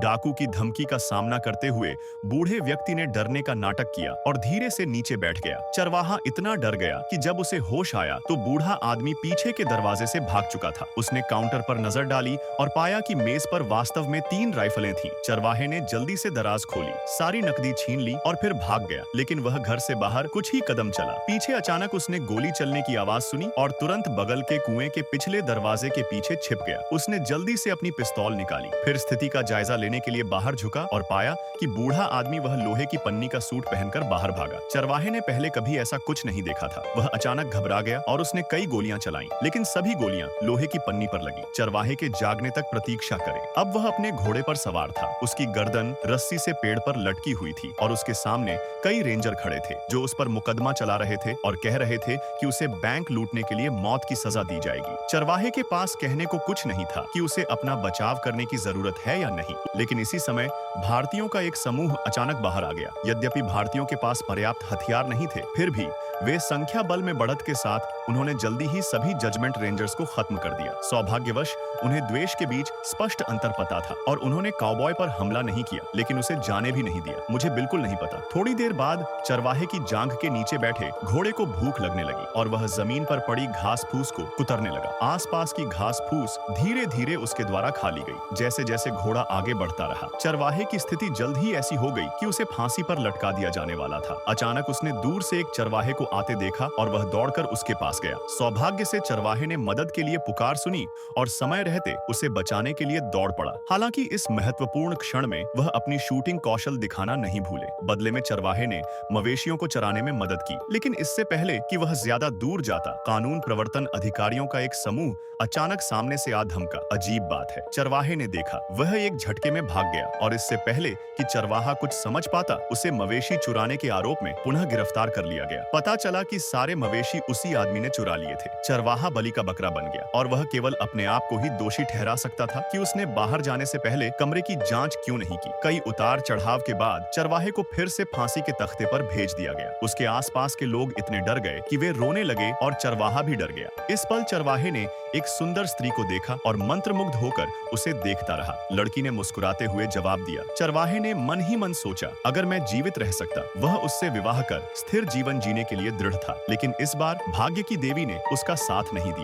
डाकू की धमकी का सामना करते हुए बूढ़े व्यक्ति ने डरने का नाटक किया और धीरे से नीचे बैठ गया। चरवाहा इतना डर गया कि जब उसे होश आया तो बूढ़ा आदमी पीछे के दरवाजे से भाग चुका था। उसने काउंटर पर नजर डाली और पाया कि मेज पर वास्तव में 3 राइफलें थीं। चरवाहे ने जल्दी से दराज खोली, सारी नकदी छीन ली और फिर भाग गया। लेकिन वह घर से बाहर कुछ ही कदम चला, पीछे अचानक उसने गोली चलने की आवाज सुनी और तुरंत बगल के कुएं के पिछले दरवाजे के पीछे छिप गया। उसने जल्दी से अपनी पिस्तौल निकाली, फिर स्थिति का जायजा लेने के लिए बाहर झुका और पाया कि बूढ़ा आदमी वह लोहे की पन्नी का सूट पहनकर बाहर भागा। चरवाहे ने पहले कभी ऐसा कुछ नहीं देखा था। वह अचानक घबरा गया और उसने कई गोलियां चलाईं, लेकिन सभी गोलियां लोहे की पन्नी पर लगी। चरवाहे के जागने तक प्रतीक्षा करे। अब वह अपने घोड़े पर सवार था। उसकी गर्दन रस्सी से पेड़ पर लटकी हुई थी और उसके सामने कई रेंजर खड़े थे जो उस पर मुकदमा चला रहे थे और कह रहे थे कि उसे बैंक लूटने के लिए मौत की सजा दी जाएगी। चरवाहे के पास कहने को कुछ नहीं था कि उसे अपना बचाव करने की जरूरत है या नहीं। लेकिन इसी समय भारतीयों का एक समूह अचानक बाहर आ गया। यद्यपि भारतीयों के पास पर्याप्त हथियार नहीं थे, फिर भी वे संख्या बल में बढ़त के साथ उन्होंने जल्दी ही सभी जजमेंट रेंजर्स को खत्म कर दिया। सौभाग्यवश उन्हें द्वेष के बीच स्पष्ट अंतर पता था और उन्होंने काउबॉय पर हमला नहीं किया, लेकिन उसे जाने भी नहीं दिया। मुझे बिल्कुल नहीं पता। थोड़ी देर बाद चरवाहे की जांघ के नीचे बैठे घोड़े को भूख लगने लगी और वह जमीन पर पड़ी घास फूस को कुतरने लगा। आसपास की घास फूस धीरे धीरे उसके द्वारा खा ली गई। जैसे जैसे घोड़ा आगे बढ़ता रहा, चरवाहे की स्थिति जल्द ही ऐसी हो गई कि उसे फांसी पर लटका दिया जाने वाला था। अचानक उसने दूर से एक चरवाहे को आते देखा और वह दौड़कर उसके पास गया। सौभाग्य से चरवाहे ने मदद के लिए पुकार सुनी और समय रहते उसे बचाने के लिए दौड़ पड़ा। हालांकि इस महत्वपूर्ण क्षण में वह अपनी शूटिंग कौशल दिखाना नहीं भूले। बदले में चरवाहे ने मवेशियों को चराने में मदद की, लेकिन इससे पहले कि वह ज्यादा दूर जाता, कानून प्रवर्तन अधिकारियों का एक समूह अचानक सामने से आ धमका। अजीब बात है, चरवाहे ने देखा, वह एक झटके में भाग गया और इससे पहले कि चरवाहा कुछ समझ पाता, उसे मवेशी चुराने के आरोप में पुनः गिरफ्तार कर लिया गया। पता चला कि सारे मवेशी उसी आदमी ने चुरा लिए थे। चरवाहा बलि का बकरा बन गया और वह केवल अपने आप को ही दोषी ठहरा सकता था कि उसने बाहर जाने से पहले कमरे की जांच क्यों नहीं की। कई उतार चढ़ाव के बाद चरवाहे को फिर से फांसी के तख्ते पर भेज दिया गया। उसके आसपास के लोग इतने डर गए कि वे रोने लगे और चरवाहा भी डर गया। इस पल चरवाहे ने एक सुंदर स्त्री को देखा और मंत्रमुग्ध होकर उसे देखता रहा। लड़की ने मुस्कुराते हुए जवाब दिया। चरवाहे ने मन ही मन सोचा, अगर मैं जीवित रह सकता। वह उससे विवाह कर स्थिर जीवन जीने के लिए दृढ़ था, लेकिन इस बार भाग्य की देवी ने उसका साथ नहीं दिया।